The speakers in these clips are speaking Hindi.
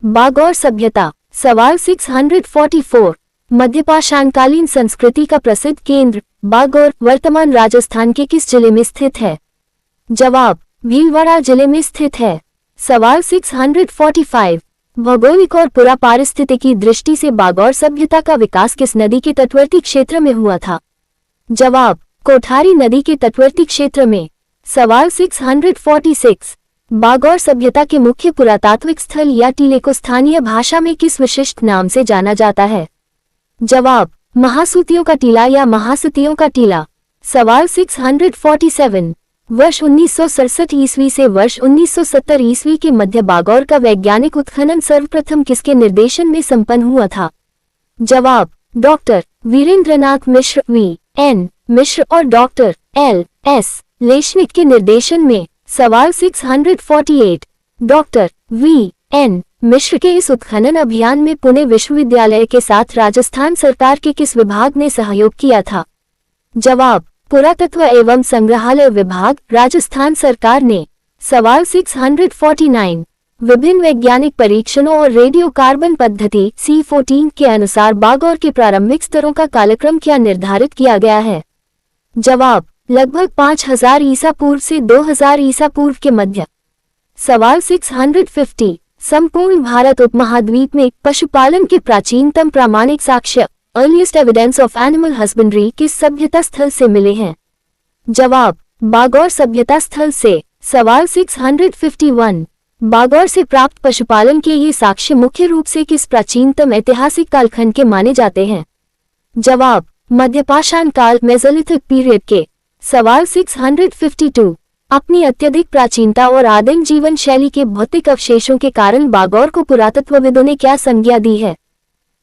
बागौर सभ्यता। सवाल 644। मध्यपाषाणकालीन संस्कृति का प्रसिद्ध केंद्र बागौर वर्तमान राजस्थान के किस जिले में स्थित है? जवाब भीलवाड़ा जिले में स्थित है। सवाल 645। भौगोलिक और पुरा पारिस्थितिकी दृष्टि से बागौर सभ्यता का विकास किस नदी के तटवर्ती क्षेत्र में हुआ था? जवाब कोठारी नदी के तटवर्ती क्षेत्र में। सवाल 646। बागौर सभ्यता के मुख्य पुरातात्विक स्थल या टीले को स्थानीय भाषा में किस विशिष्ट नाम से जाना जाता है? जवाब महासूतियों का टीला या महासतियों का टीला। सवाल 647। वर्ष 1967 ईस्वी से वर्ष 1970 ईस्वी के मध्य बागौर का वैज्ञानिक उत्खनन सर्वप्रथम किसके निर्देशन में संपन्न हुआ था? जवाब डॉक्टर वीरेंद्रनाथ मिश्र V.N. मिश्र और डॉक्टर L.S. लेशनिक के निर्देशन में। सवाल 648। Doctor V.N. मिश्र के इस उत्खनन अभियान में पुणे विश्वविद्यालय के साथ राजस्थान सरकार के किस विभाग ने सहयोग किया था? जवाब पुरातत्व एवं संग्रहालय विभाग, राजस्थान सरकार ने। सवाल 649। विभिन्न वैज्ञानिक परीक्षणों और रेडियो कार्बन पद्धति C14 के अनुसार बागौर के प्रारंभिक स्तरों का कालक्रम क्या निर्धारित किया गया है? जवाब लगभग 5000 ईसा पूर्व से 2000 ईसा पूर्व के मध्य। सवाल 650। संपूर्ण भारत उपमहाद्वीप में पशुपालन के प्राचीनतम प्रामाणिक साक्ष्य earliest evidence of animal husbandry किस सभ्यता स्थल से मिले हैं? जवाब बागौर सभ्यता स्थल से। सवाल 651। बागौर से प्राप्त पशुपालन के ये साक्ष्य मुख्य रूप से किस प्राचीनतम ऐतिहासिक कालखंड के माने जाते हैं? जवाब मध्यपाषाण काल मेसोलिथिक पीरियड के। सवाल 652। अपनी अत्यधिक प्राचीनता और आदिम जीवन शैली के भौतिक अवशेषों के कारण बागौर को पुरातत्वविदों ने क्या संज्ञा दी है?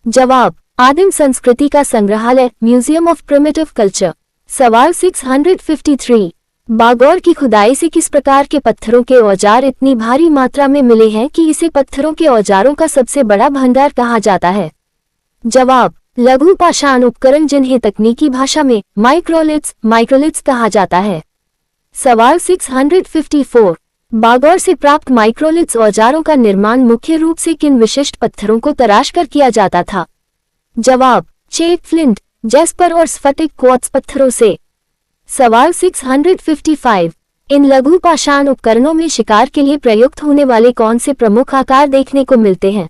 जवाब आदिम संस्कृति का संग्रहालय, म्यूजियम ऑफ प्रिमिटिव कल्चर। सवाल 653। बागौर की खुदाई से किस प्रकार के पत्थरों के औजार इतनी भारी मात्रा में मिले हैं कि इसे पत्थरों के औजारों का सबसे बड़ा भंडार कहा जाता है? जवाब लघु पाषाण उपकरण, जिन्हें तकनीकी भाषा में माइक्रोलिथ्स कहा जाता है। सवाल 654। बागौर से प्राप्त माइक्रोलिथ्स औजारों का निर्माण मुख्य रूप से किन विशिष्ट पत्थरों को तराश कर किया जाता था? जवाब चेक, फ्लिंट, जैस्पर और स्फटिक क्वार्ट्ज पत्थरों से। सवाल 655। इन लघु पाषाण उपकरणों में शिकार के लिए प्रयुक्त होने वाले कौन से प्रमुख आकार देखने को मिलते हैं?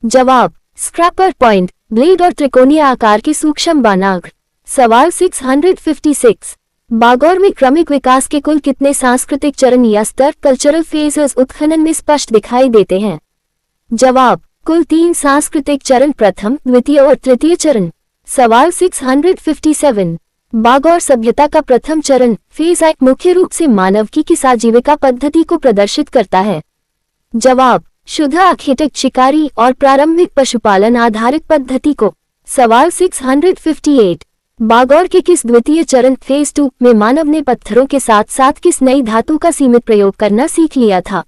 जवाब स्क्रैपर, पॉइंट ब्लेड और त्रिकोणीय आकार के सूक्ष्म बानाग्र। सवाल 656। बागौर में क्रमिक विकास के कुल कितने सांस्कृतिक चरण या स्तर कल्चरल फेजेस उत्खनन में स्पष्ट दिखाई देते हैं? जवाब कुल 3 सांस्कृतिक चरण, प्रथम, द्वितीय और तृतीय चरण। सवाल 657। बागौर सभ्यता का प्रथम चरण फेज I मुख्य रूप से मानव की किस आजीविका पद्धति को प्रदर्शित करता है? जवाब शुद्ध आखेटिक शिकारी और प्रारंभिक पशुपालन आधारित पद्धति को। सवाल 658। बागौर के किस द्वितीय चरण फेज 2 में मानव ने पत्थरों के साथ साथ किस नई धातु का सीमित प्रयोग करना सीख लिया था?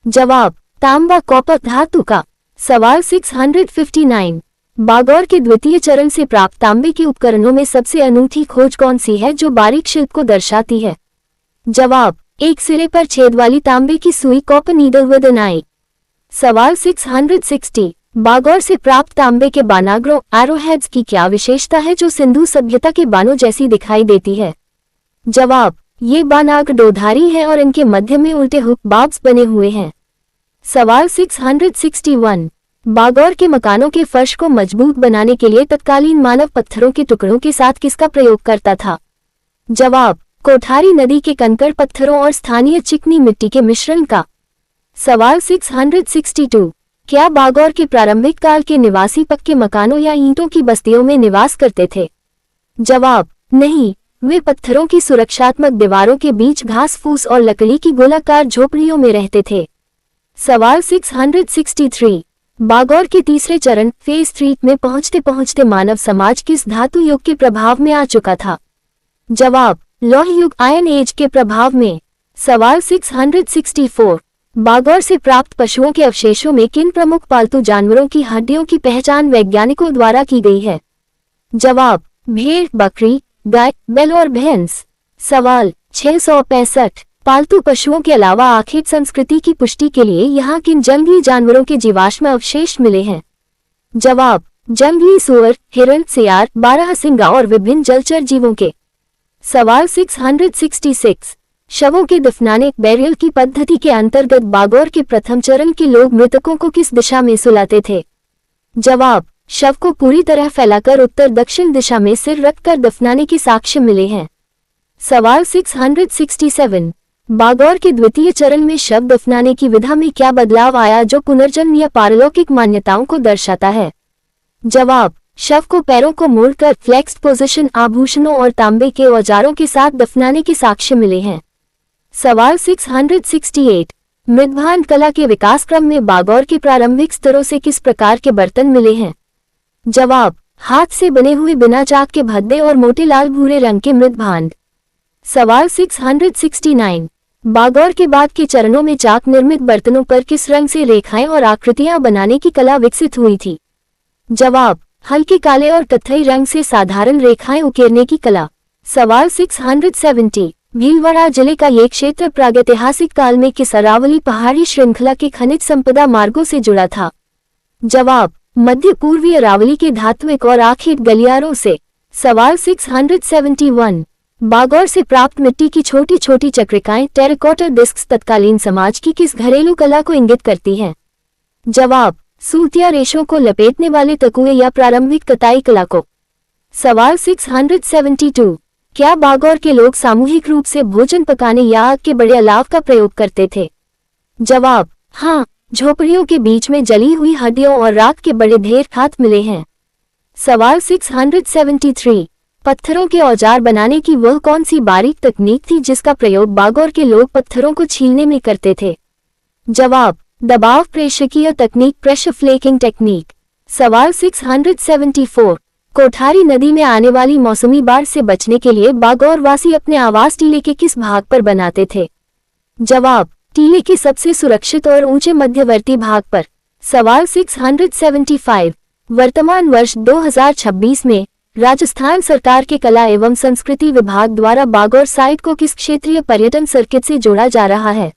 जवाब तांबा, कॉपर धातु का। सवाल 659। बागौर के द्वितीय चरण से प्राप्त तांबे के उपकरणों में सबसे अनूठी खोज कौन सी है जो बारीक शिल्प को दर्शाती है? जवाब एक सिरे पर छेद वाली तांबे की सुई, कॉपर नीडल विद एन आई। सवाल 660। बागौर से प्राप्त तांबे के बानाग्रों एरोहेड्स की क्या विशेषता है जो सिंधु सभ्यता के बानों जैसी दिखाई देती है? जवाब ये बानाग्र दोधारी है और इनके मध्य में उल्टे हुक बाब्स बने हुए हैं। सवाल 661। बागौर के मकानों के फर्श को मजबूत बनाने के लिए तत्कालीन मानव पत्थरों के टुकड़ों के साथ किसका प्रयोग करता था? जवाब कोठारी नदी के कंकड़ पत्थरों और स्थानीय चिकनी मिट्टी के मिश्रण का। सवाल 662। क्या बागौर के प्रारंभिक काल के निवासी पक्के मकानों या ईंटों की बस्तियों में निवास करते थे? जवाब नहीं, वे पत्थरों की सुरक्षात्मक दीवारों के बीच घास फूस और लकड़ी की गोलाकार झोपड़ियों में रहते थे। सवाल 663। बागौर के तीसरे चरण फेज 3 में पहुंचते पहुंचते मानव समाज किस धातु युग के प्रभाव में आ चुका था? जवाब लौह युग, आयन एज के प्रभाव में। सवाल 664। बागौर से प्राप्त पशुओं के अवशेषों में किन प्रमुख पालतू जानवरों की हड्डियों की पहचान वैज्ञानिकों द्वारा की गई है? जवाब भेड़, बकरी, गाय, बैल और भैंस। सवाल 665। पालतू पशुओं के अलावा आखेट संस्कृति की पुष्टि के लिए यहाँ किन जंगली जानवरों के जीवाश्म अवशेष मिले हैं? जवाब, जंगली सुअर, हिरण, सियार, बारहसिंगा और विभिन्न जलचर जीवों के। सवाल 666, शवों के दफनाने बैरियल की पद्धति के अंतर्गत बागौर के प्रथम चरण के लोग मृतकों को किस दिशा में सुलाते थे? जवाब, शव को पूरी तरह फैलाकर उत्तर दक्षिण दिशा में सिर रखकर दफनाने के साक्ष्य मिले हैं। सवाल 667, बागौर के द्वितीय चरण में शव दफनाने की विधा में क्या बदलाव आया जो पुनर्जन्म या पारलौकिक मान्यताओं को दर्शाता है? जवाब, शव को पैरों को मोड़कर फ्लेक्स्ड पोजीशन, आभूषणों और तांबे के औजारों के साथ दफनाने के साक्ष्य मिले हैं। सवाल 668, मृदभांड कला के विकास क्रम में बागौर के प्रारंभिक स्तरों से किस प्रकार के बर्तन मिले हैं? जवाब, हाथ से बने हुए बिना चाक के भद्दे और मोटे लाल भूरे रंग के मृदभांड। सवाल 669, बागौर के बाद के चरणों में चाक निर्मित बर्तनों पर किस रंग से रेखाएं और आकृतियां बनाने की कला विकसित हुई थी? जवाब, हल्के काले और कत्थई रंग से साधारण रेखाएं उकेरने की कला। सवाल 670, भीलवाड़ा जिले का ये क्षेत्र प्रागैतिहासिक काल में किस अरावली पहाड़ी श्रृंखला के खनिज संपदा मार्गों से जुड़ा था? जवाब, मध्य पूर्वी अरावली के धात्विक और आखेट गलियारों से। सवाल 671, बागौर से प्राप्त मिट्टी की छोटी छोटी चक्रिकाएं टेराकोटा डिस्क्स तत्कालीन समाज की किस घरेलू कला को इंगित करती हैं? जवाब, सूतिया रेशों को लपेटने वाले तकुए या प्रारंभिक कताई कला को। सवाल 672, क्या बागौर के लोग सामूहिक रूप से भोजन पकाने या आग के बड़े अलाव का प्रयोग करते थे? जवाब, हाँ, झोपड़ियों के बीच में जली हुई हड्डियों और राख के बड़े ढेर हाथ मिले हैं। सवाल 673, पत्थरों के औजार बनाने की वह कौन सी बारीक तकनीक थी जिसका प्रयोग बागौर के लोग पत्थरों को छीलने में करते थे? जवाब, दबाव प्रेषकीय तकनीक, प्रेशर फ्लेकिंग टेक्निक। सवाल 674, कोठारी नदी में आने वाली मौसमी बाढ़ से बचने के लिए बागौर वासी अपने आवास टीले के किस भाग पर बनाते थे? जवाब, टीले के सबसे सुरक्षित और ऊंचे मध्यवर्ती भाग पर। सवाल 675, वर्तमान वर्ष 2026 में राजस्थान सरकार के कला एवं संस्कृति विभाग द्वारा बागौर साइट को किस क्षेत्रीय पर्यटन सर्किट से जोड़ा जा रहा है?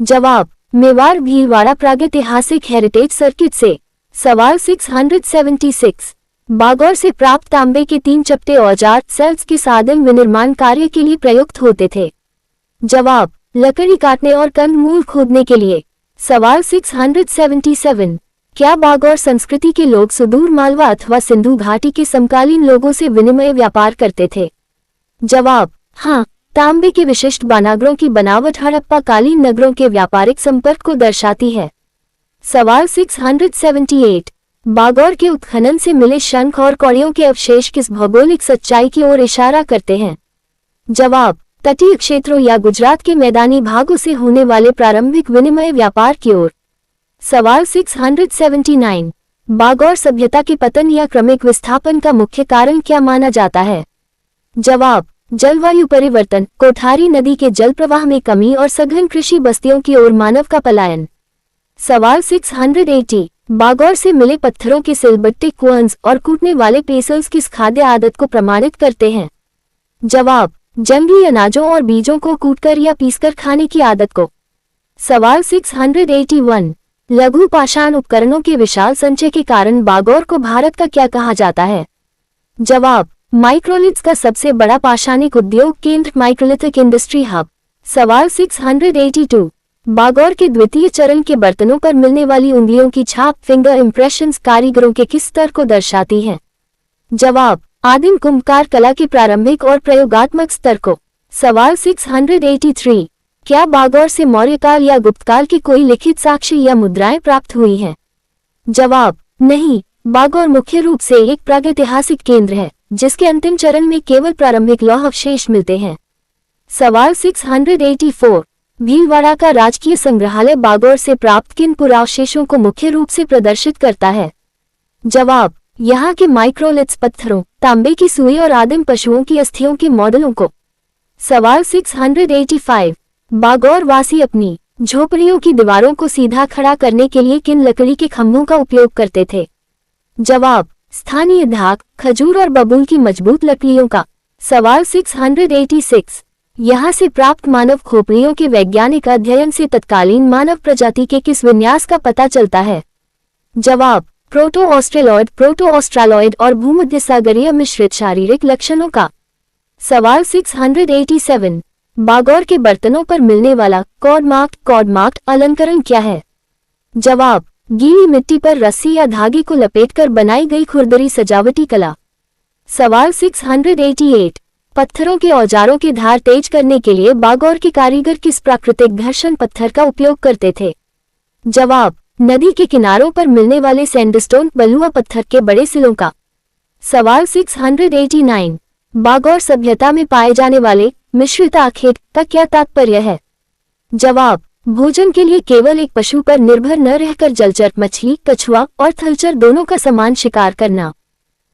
जवाब, मेवाड़ भीलवाड़ा प्रागैतिहासिक हेरिटेज सर्किट से। सवाल 676, बागौर से प्राप्त तांबे के 3 चपटे औजार सेल्स के साधन विनिर्माण कार्य के लिए प्रयुक्त होते थे? जवाब, लकड़ी काटने और कंदमूल खोदने के लिए। सवाल 677, क्या बागौर संस्कृति के लोग सुदूर मालवा अथवा सिंधु घाटी के समकालीन लोगों से विनिमय व्यापार करते थे? जवाब, हाँ, तांबे के विशिष्ट बानागरों की बनावट हड़प्पा कालीन नगरों के व्यापारिक संपर्क को दर्शाती है। सवाल 678, बागौर के उत्खनन से मिले शंख और कौड़ियों के अवशेष किस भौगोलिक सच्चाई की ओर इशारा करते हैं? जवाब, तटीय क्षेत्रों या गुजरात के मैदानी भागों से होने वाले प्रारंभिक विनिमय व्यापार की ओर। सवाल 679, बागौर सभ्यता के पतन या क्रमिक विस्थापन का मुख्य कारण क्या माना जाता है? जवाब, जलवायु परिवर्तन, कोठारी नदी के जल प्रवाह में कमी और सघन कृषि बस्तियों की ओर मानव का पलायन। सवाल 680, बागौर से मिले पत्थरों के सिलबट्टे, क्वर्न्स और कूटने वाले पेसल्स किस खाद्य आदत को प्रमाणित करते हैं? जवाब, जंगली अनाजों और बीजों को कूटकर या पीसकर खाने की आदत को। सवाल 681, लघु पाषाण उपकरणों के विशाल संचय के कारण बागौर को भारत का क्या कहा जाता है? जवाब, माइक्रोलिथ्स का सबसे बड़ा पाषाणिक उद्योग केंद्र, माइक्रोलिथिक इंडस्ट्री हब। सवाल 682, बागौर के द्वितीय चरण के बर्तनों पर मिलने वाली उंगलियों की छाप, फिंगर इम्प्रेशंस, कारीगरों के किस स्तर को दर्शाती है? जवाब, आदिम कुंभकार कला के प्रारंभिक और प्रयोगात्मक स्तर को। सवाल 683, क्या बागौर से मौर्यकाल या गुप्तकाल की कोई लिखित साक्ष्य या मुद्राएं प्राप्त हुई हैं? जवाब, नहीं, बागौर मुख्य रूप से एक प्रागैतिहासिक केंद्र है जिसके अंतिम चरण में केवल प्रारंभिक लौह अवशेष मिलते हैं। सवाल 684, भीलवाड़ा का राजकीय संग्रहालय बागौर से प्राप्त किन पुरावशेषों को मुख्य रूप से प्रदर्शित करता है? जवाब, यहाँ के माइक्रोलिथ्स, पत्थरों, तांबे की सुई और आदिम पशुओं की अस्थियों के मॉडलों को। सवाल 685, बागौर वासी अपनी झोपड़ियों की दीवारों को सीधा खड़ा करने के लिए किन लकड़ी के खंभों का उपयोग करते थे? जवाब, स्थानीय धाक, खजूर और बबूल की मजबूत लकड़ियों का। सवाल 686, यहाँ से प्राप्त मानव खोपड़ियों के वैज्ञानिक अध्ययन से तत्कालीन मानव प्रजाति के किस विन्यास का पता चलता है? जवाब, प्रोटो-ऑस्ट्रेलॉयड, प्रोटो-ऑस्ट्रालॉयड और भूमध्यसागरीय मिश्रित शारीरिक लक्षणों का। सवाल 687, बागौर के बर्तनों पर मिलने वाला कॉर्डमार्क्ड अलंकरण क्या है? जवाब, गीली मिट्टी पर रस्सी या धागे को लपेटकर बनाई गई खुरदरी सजावटी कला। सवाल 688, पत्थरों के औजारों की धार तेज करने के लिए बागौर के कारीगर किस प्राकृतिक घर्षण पत्थर का उपयोग करते थे? जवाब, नदी के किनारों पर मिलने वाले सैंडस्टोन बलुआ पत्थर के बड़े सिलों का। सवाल 689, बागौर सभ्यता में पाए जाने वाले मिश्रित आखेट का क्या तात्पर्य है? जवाब, भोजन के लिए केवल एक पशु पर निर्भर न रहकर जलचर मछली, कछुआ और थलचर दोनों का समान शिकार करना।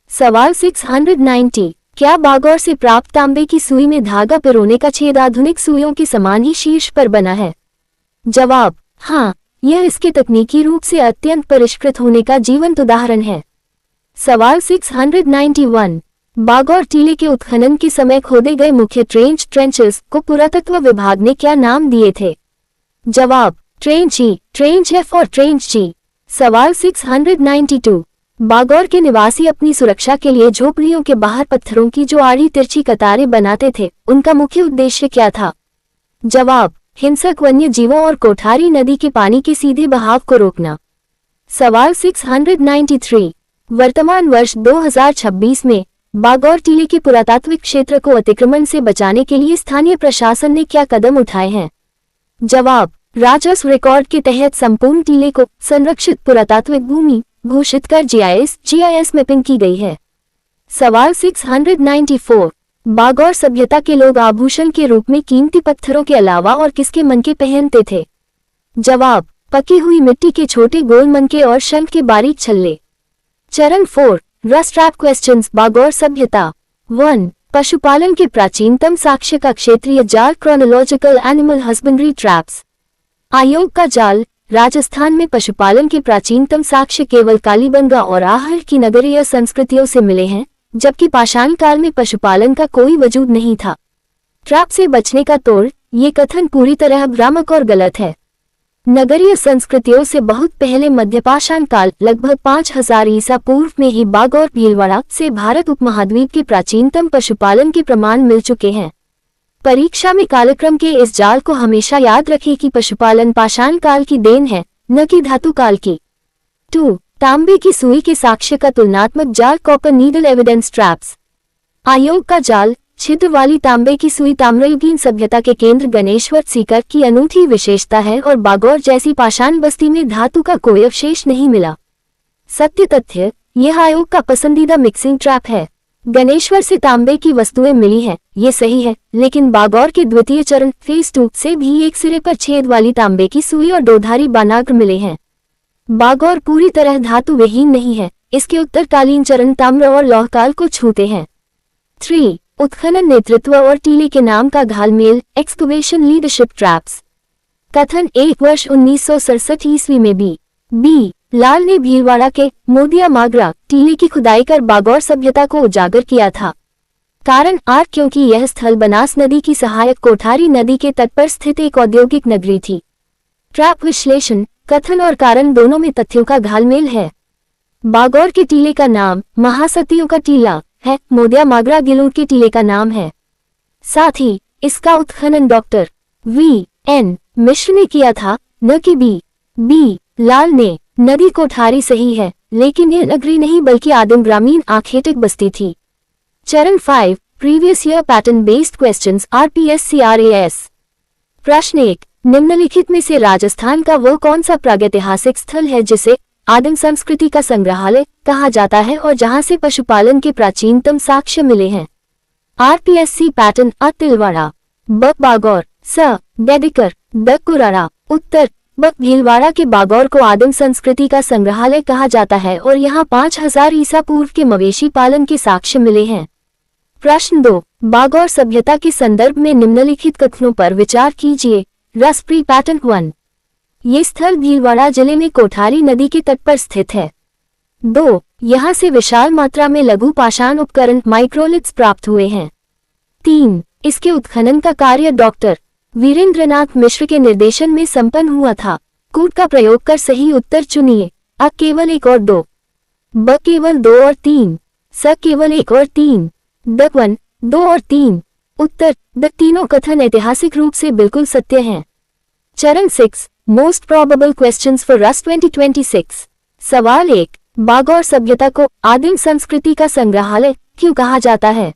सवाल 690, क्या बागौर से प्राप्त तांबे की सुई में धागा पिरोने का छेद आधुनिक सुइयों के समान ही शीर्ष पर बना है? जवाब, हाँ, यह इसके तकनीकी रूप से अत्यंत परिष्कृत होने का जीवंत उदाहरण है। सवाल 691, बागौर टीले के उत्खनन के समय खोदे गए मुख्य ट्रेंचेस को पुरातत्व विभाग ने क्या नाम दिए थे? जवाब, ट्रेंच ई, ट्रेंच एफ और ट्रेंच जी। सवाल 692, बागौर के निवासी अपनी सुरक्षा के लिए झोपड़ियों के बाहर पत्थरों की जो आड़ी तिरछी कतारें बनाते थे, उनका मुख्य उद्देश्य क्या था? जवाब, हिंसक वन्य जीवों और कोठारी नदी के पानी के सीधे बहाव को रोकना। सवाल 693, वर्तमान वर्ष 2026 में बागौर टीले के पुरातात्विक क्षेत्र को अतिक्रमण से बचाने के लिए स्थानीय प्रशासन ने क्या कदम उठाए हैं? जवाब, राजस्व रिकॉर्ड के तहत संपूर्ण टीले को संरक्षित पुरातात्विक भूमि घोषित कर जीआईएस मैपिंग की गई है। सवाल 694, बागौर सभ्यता के लोग आभूषण के रूप में कीमती पत्थरों के अलावा और किसके मनके पहनते थे? जवाब, पकी हुई मिट्टी के छोटे गोल मनके और शंख के बारीक छल्ले। चरण 4, रस्ट ट्रैप क्वेश्चंस। बागौर सभ्यता। 1. पशुपालन के प्राचीनतम साक्ष्य का क्षेत्रीय जाल क्रोनोलॉजिकल एनिमल हस्बेंड्री ट्रैप्स। आयोग का जाल। राजस्थान में पशुपालन के प्राचीनतम साक्ष्य केवल कालीबंगा और आहर की नगरीय संस्कृतियों से मिले हैं, जबकि पाषाण काल में पशुपालन का कोई वजूद नहीं था। ट्रैप से बचने का तोड़। ये कथन पूरी तरह भ्रामक और गलत है। नगरीय संस्कृतियों से बहुत पहले मध्यपाषाण काल लगभग 5000 ईसा पूर्व में ही बाघ और भीलवाड़ा से भारत उपमहाद्वीप के प्राचीनतम पशुपालन के प्रमाण मिल चुके हैं। परीक्षा में कालक्रम के इस जाल को हमेशा याद रखें कि पशुपालन पाषाण काल की देन है, न कि धातु काल की। 2. तांबे की सुई के साक्ष्य का तुलनात्मक जाल कॉपर नीडल एविडेंस ट्रैप्स। आयोग का जाल। छिद्र वाली तांबे की सुई ताम्रयुगीन सभ्यता के केंद्र गणेश्वर सीकर की अनूठी विशेषता है और बागौर जैसी पाषाण बस्ती में धातु का कोई अवशेष नहीं मिला। सत्य तथ्य, यह आयोग का पसंदीदा मिक्सिंग ट्रैप है। गणेश्वर से तांबे की वस्तुएं मिली हैं, ये सही है, लेकिन बागौर के द्वितीय चरण फेज 2 से भी एक सिरे पर छेद वाली तांबे की सुई और दोधारी बानाग्र मिले हैं। बागौर पूरी तरह धातु विहीन नहीं है, इसके उत्तरकालीन चरण ताम्र और लौहकाल को छूते हैं। 3. उत्खनन नेतृत्व और टीले के नाम का घालमेल। Excavation leadership traps. कथन 1 वर्ष 1967 ईस्वी में बी लाल ने भीलवाड़ा के मोदिया मागरा टीले की खुदाई कर बागौर सभ्यता को उजागर किया था। कारण आर क्योंकि यह स्थल बनास नदी की सहायक कोठारी नदी के तट पर स्थित एक औद्योगिक नगरी थी। ट्रैप विश्लेषण। कथन और कारण दोनों में तथ्यों का घालमेल है। बागौर के टीले का नाम महासतियों का टीला है, मोदिया मागरा गिलों के टीले का नाम है। साथ ही इसका उत्खनन डॉक्टर V.N. मिश्र ने किया था, न कि बी लाल ने। नदी कोठारी सही है, लेकिन यह नगरी नहीं बल्कि आदिम ग्रामीण आखेटिक बस्ती थी। चरण 5 previous year pattern based questions RPSCRAS। प्रश्न 1 निम्नलिखित में से राजस्थान का वह कौन सा प्रागैतिहासिक स्थल है जिसे आदिम संस्कृति का संग्रहालय कहा जाता है और जहां से पशुपालन के प्राचीनतम साक्ष्य मिले हैं? RPSC पैटर्न अ तिलवाड़ा, ब बागौर, स डेडिकर, द कुराड़ा। उत्तर ब भीलवाड़ा के बागौर को आदिम संस्कृति का संग्रहालय कहा जाता है और यहाँ 5000 ईसा पूर्व के मवेशी पालन के साक्ष्य मिले हैं। प्रश्न 2 बागौर सभ्यता के संदर्भ में निम्नलिखित कथनों पर विचार कीजिए। रसप्री पैटर्न 1 ये स्थल भीलवाड़ा जिले में कोठारी नदी के तट पर स्थित है। 2 यहाँ से विशाल मात्रा में लघु पाषाण उपकरण माइक्रोलिथ्स प्राप्त हुए हैं। 3 इसके उत्खनन का कार्य डॉक्टर वीरेंद्रनाथ मिश्र के निर्देशन में संपन्न हुआ था। कूट का प्रयोग कर सही उत्तर चुनिए। अ केवल 1 और 2, ब केवल 2 और 3, स केवल 1 और 3, द 1, 2 और 3। उत्तर द तीनों कथन ऐतिहासिक रूप से बिल्कुल सत्य हैं। चरण 6 मोस्ट प्रोबेबल क्वेश्चंस फॉर रस 2026। सवाल 1, बागौर सभ्यता को आदिम संस्कृति का संग्रहालय क्यों कहा जाता है?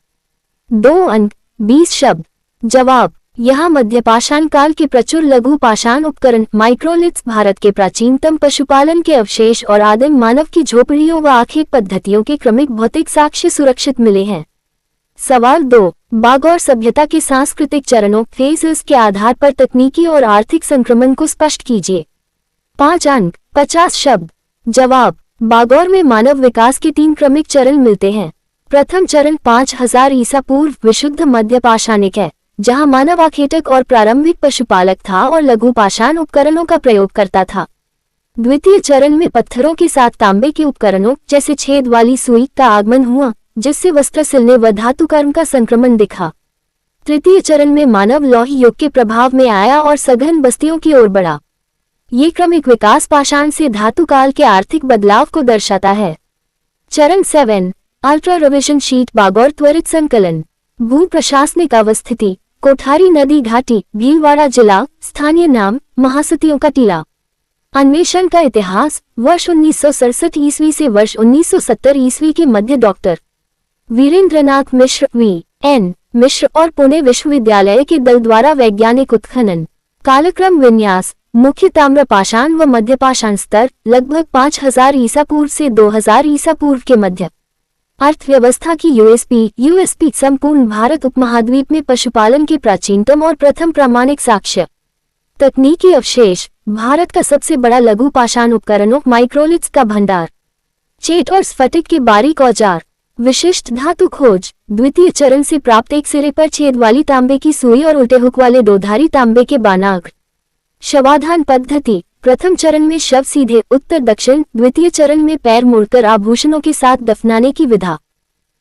2 अंक 20 शब्द। जवाब, यहाँ मध्यपाषाण काल के प्रचुर लघु पाषाण उपकरण माइक्रोलिथ्स, भारत के प्राचीनतम पशुपालन के अवशेष और आदिम मानव की झोपड़ियों व आखेट पद्धतियों के क्रमिक भौतिक साक्ष्य सुरक्षित मिले हैं। सवाल 2, बागौर सभ्यता के सांस्कृतिक चरणों फेजेस के आधार पर तकनीकी और आर्थिक संक्रमण को स्पष्ट कीजिए। 5 अंक 50 शब्द। जवाब, बागौर में मानव विकास के 3 क्रमिक चरण मिलते हैं। प्रथम चरण 5000 ईसा पूर्व विशुद्ध मध्यपाषाणिक है, जहां मानव आखेटक और प्रारंभिक पशुपालक था और लघु पाषाण उपकरणों का प्रयोग करता था। द्वितीय चरण में पत्थरों के साथ तांबे के उपकरणों जैसे छेद वाली सुई का आगमन हुआ, जिससे वस्त्र सिलने व धातुकर्म का संक्रमण दिखा। तृतीय चरण में मानव लौह युग के प्रभाव में आया और सघन बस्तियों की ओर बढ़ा। ये क्रमिक विकास पाषाण से धातु काल के आर्थिक बदलाव को दर्शाता है। चरण 7 अल्ट्रा रिविजन शीट बागौर त्वरित संकलन। भू प्रशासनिक अवस्थिति कोठारी नदी घाटी, भीलवाड़ा जिला। स्थानीय नाम महासतियों का टीला। अन्वेषण का इतिहास वर्ष 1967 ईस्वी से वर्ष 1970 ईस्वी के मध्य डॉक्टर वीरेंद्रनाथ मिश्र V.N. मिश्र और पुणे विश्वविद्यालय के दल द्वारा वैज्ञानिक उत्खनन। कालक्रम विन्यास मुख्य ताम्रपाषाण व मध्यपाषाण स्तर लगभग 5000 ईसा पूर्व से 2000 ईसा पूर्व के मध्य। अर्थव्यवस्था की यूएसपी संपूर्ण भारत उपमहाद्वीप में पशुपालन के प्राचीनतम और प्रथम प्रामाणिक साक्ष्य। तकनीकी अवशेष भारत का सबसे बड़ा लघु पाषाण उपकरणों माइक्रोलिथ्स का भंडार। चेट और स्फटिक के बारीक औजार। विशिष्ट धातु खोज द्वितीय चरण से प्राप्त एक सिरे पर छेद वाली तांबे की सुई और उल्टे हुक वाले 2धारी तांबे के बानाग्र। शवाधान पद्धति प्रथम चरण में शव सीधे उत्तर दक्षिण, द्वितीय चरण में पैर मुड़कर आभूषणों के साथ दफनाने की विधा।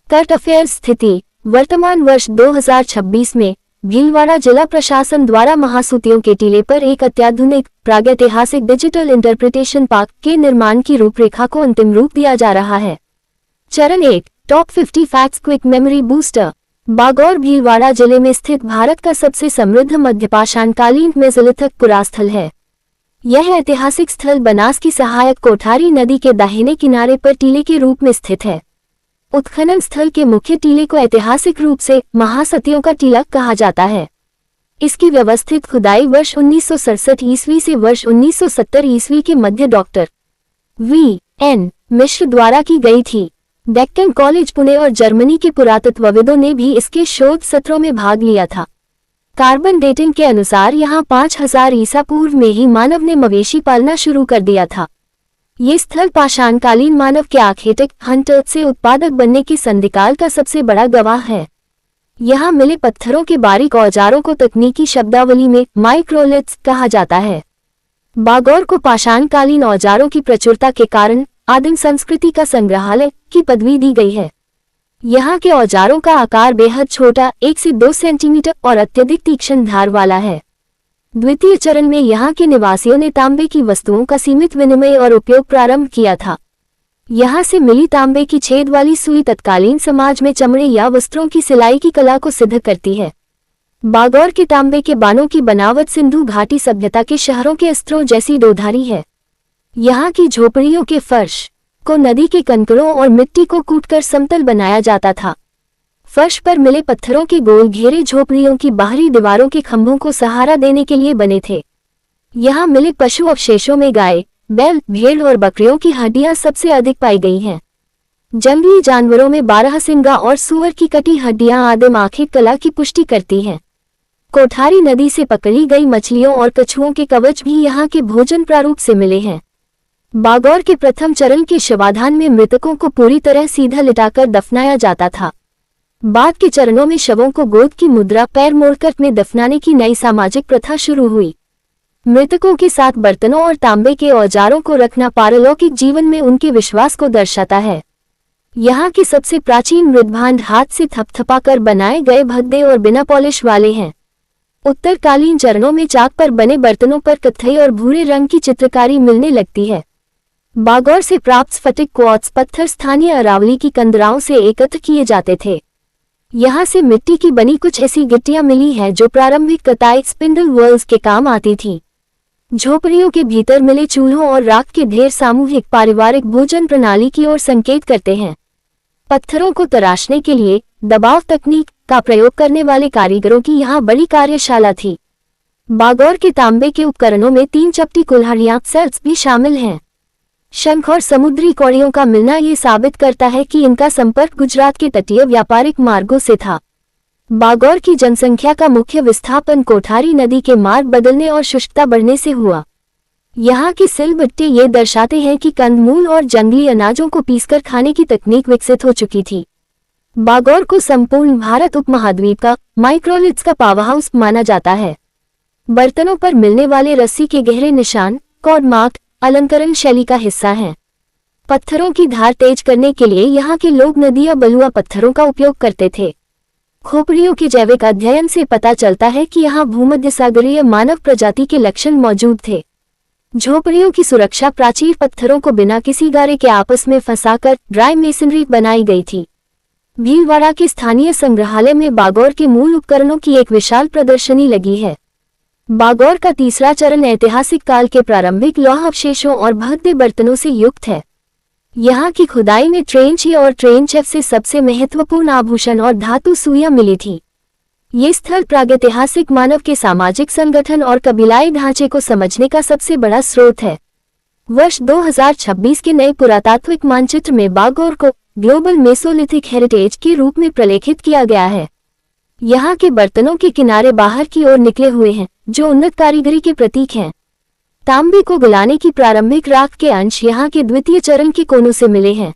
कर्ट अफेयर स्थिति वर्तमान वर्ष 2026 में भीलवाड़ा जिला प्रशासन द्वारा महासूतियों के टीले पर एक अत्याधुनिक प्रागैतिहासिक डिजिटल इंटरप्रिटेशन पार्क के निर्माण की रूपरेखा को अंतिम रूप दिया जा रहा है। चरण 1 top 50 facts quick memory booster. Bagore Bhilwara जिले में स्थित भारत का सबसे समृद्ध मध्यपाषाणकालीन मेसोलिथिक पुरास्थल है। यह ऐतिहासिक स्थल बनास की सहायक कोठारी नदी के दाहिने किनारे पर टीले के रूप में स्थित है। उत्खनन स्थल के मुख्य टीले को ऐतिहासिक रूप से महासतियों का टीला कहा जाता है। इसकी व्यवस्थित खुदाई वर्ष 1967 ईस्वी से वर्ष 1970 ईस्वी के मध्य डॉक्टर V.N. मिश्र द्वारा की गई थी। डेक्कन कॉलेज पुणे और जर्मनी के पुरातत्वविदों ने भी इसके शोध सत्रों में भाग लिया था। कार्बन डेटिंग के अनुसार यहाँ 5000 ईसा पूर्व में ही मानव ने मवेशी पालना शुरू कर दिया था। ये स्थल पाषाणकालीन मानव के आखेटक हंटर से उत्पादक बनने की संधिकाल का सबसे बड़ा गवाह है। यहाँ मिले पत्थरों के बारीक औजारों को तकनीकी शब्दावली में माइक्रोलिथ्स कहा जाता है। बागौर को पाषाणकालीन औजारों की प्रचुरता के कारण आदिम संस्कृति का संग्रहालय की पदवी दी गई है। यहाँ के औजारों का आकार बेहद छोटा 1 से 2 सेंटीमीटर और अत्यधिक तीक्ष्ण धार वाला है। द्वितीय चरण में यहाँ के निवासियों ने तांबे की वस्तुओं का सीमित विनिमय और उपयोग प्रारंभ किया था। यहाँ से मिली तांबे की छेद वाली सुई तत्कालीन समाज में चमड़े या वस्त्रों की सिलाई की कला को सिद्ध करती है। बागौर के तांबे के बानों की बनावट सिंधु घाटी सभ्यता के शहरों के अस्त्रों जैसी दोधारी है। यहाँ की झोपड़ियों के फर्श को नदी के कंकरों और मिट्टी को कूटकर समतल बनाया जाता था। फर्श पर मिले पत्थरों के गोल घेरे झोपड़ियों की बाहरी दीवारों के खंभों को सहारा देने के लिए बने थे। यहाँ मिले पशु अवशेषों में गाय, बैल, भेड़ और बकरियों की हड्डियां सबसे अधिक पाई गई हैं। जंगली जानवरों में बारहसिंगा और सूअर की कटी हड्डियां आदिम आखेट कला की पुष्टि करती हैं। कोठारी नदी से पकड़ी गई मछलियों और कछुओं के कवच भी यहाँ के भोजन प्रारूप से मिले हैं। बागौर के प्रथम चरण के शवाधान में मृतकों को पूरी तरह सीधा लिटाकर दफनाया जाता था। बाद के चरणों में शवों को गोद की मुद्रा पैर मोड़कर में दफनाने की नई सामाजिक प्रथा शुरू हुई। मृतकों के साथ बर्तनों और तांबे के औजारों को रखना पारलौकिक जीवन में उनके विश्वास को दर्शाता है। यहाँ के सबसे प्राचीन मृदभांड हाथ से थपथपाकर बनाए गए भद्दे और बिना पॉलिश वाले हैं। उत्तरकालीन चरणों में चाक पर बने बर्तनों पर कत्थई और भूरे रंग की चित्रकारी मिलने लगती है। बागौर से प्राप्त स्फटिक क्वार्ट्ज पत्थर स्थानीय अरावली की कंदराओं से एकत्र किए जाते थे। यहाँ से मिट्टी की बनी कुछ ऐसी गिट्टियां मिली हैं जो प्रारंभिक कताई स्पिंडल व्हील्स के काम आती थीं। झोपड़ियों के भीतर मिले चूल्हों और राख के ढेर सामूहिक पारिवारिक भोजन प्रणाली की ओर संकेत करते हैं। पत्थरों को तराशने के लिए दबाव तकनीक का प्रयोग करने वाले कारीगरों की यहाँ बड़ी कार्यशाला थी। बागौर के तांबे के उपकरणों में 3 चपटी कुल्हाड़ियां सेल्स भी शामिल हैं। शंख और समुद्री कौड़ियों का मिलना ये साबित करता है कि इनका संपर्क गुजरात के तटीय व्यापारिक मार्गों से था। बागौर की जनसंख्या का मुख्य विस्थापन कोठारी नदी के मार्ग बदलने और शुष्कता बढ़ने से हुआ। यहाँ की सिलबट्टे ये दर्शाते हैं कि कंदमूल और जंगली अनाजों को पीसकर खाने की तकनीक विकसित हो चुकी थी। बागौर को संपूर्ण भारत उपमहाद्वीप का माइक्रोलिथ्स का पावरहाउस माना जाता है। बर्तनों पर मिलने वाले रस्सी के गहरे निशान कॉर्ड मार्क अलंकरण शैली का हिस्सा हैं। पत्थरों की धार तेज करने के लिए यहाँ के लोग नदी या बलुआ पत्थरों का उपयोग करते थे। खोपड़ियों के जैविक अध्ययन से पता चलता है कि यहाँ भूमध्यसागरीय मानव प्रजाति के लक्षण मौजूद थे। झोपड़ियों की सुरक्षा प्राचीर पत्थरों को बिना किसी गारे के आपस में फंसाकर ड्राई मेसनरी बनाई गई थी। भीलवाड़ा के स्थानीय संग्रहालय में बागौर के मूल उपकरणों की एक विशाल प्रदर्शनी लगी है। बागौर का तीसरा चरण ऐतिहासिक काल के प्रारंभिक लौह अवशेषों और भद्दे बर्तनों से युक्त है। यहाँ की खुदाई में ट्रेंच और ट्रेंच एफ से सबसे महत्वपूर्ण आभूषण और धातु सुइयां मिली थी। ये स्थल प्रागैतिहासिक मानव के सामाजिक संगठन और कबीलाई ढांचे को समझने का सबसे बड़ा स्रोत है। वर्ष 2026 के नए पुरातात्विक मानचित्र में बागौर को ग्लोबल मेसोलिथिक हेरिटेज के रूप में प्रलेखित किया गया है। यहाँ के बर्तनों के किनारे बाहर की ओर निकले हुए हैं, जो उन्नत कारीगरी के प्रतीक हैं। तांबे को गलाने की प्रारंभिक राख के अंश यहाँ के द्वितीय चरण के कोनों से मिले हैं।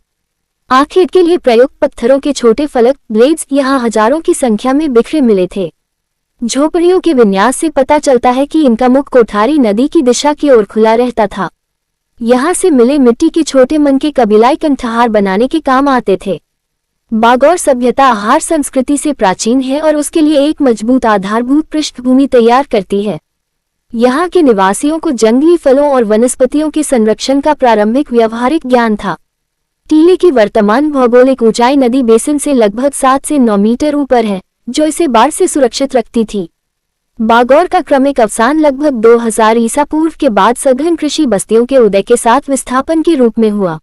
आखेट के लिए प्रयुक्त पत्थरों के छोटे फलक ब्लेड्स यहाँ हजारों की संख्या में बिखरे मिले थे। झोपड़ियों के विन्यास से पता चलता है कि इनका मुख कोठारी नदी की दिशा की ओर खुला रहता था। यहाँ से मिले मिट्टी के छोटे मन के कबीलाई कंठहार बनाने के काम आते थे। बागौर सभ्यता आहार संस्कृति से प्राचीन है और उसके लिए एक मजबूत आधारभूत पृष्ठभूमि तैयार करती है। यहाँ के निवासियों को जंगली फलों और वनस्पतियों के संरक्षण का प्रारंभिक व्यावहारिक ज्ञान था। टीले की वर्तमान भौगोलिक ऊंचाई नदी बेसिन से लगभग 7 से 9 मीटर ऊपर है, जो इसे बाढ़ से सुरक्षित रखती थी। बागौर का क्रमिक अवसान लगभग 2000 ईसा पूर्व के बाद सघन कृषि बस्तियों के उदय के साथ विस्थापन के रूप में हुआ।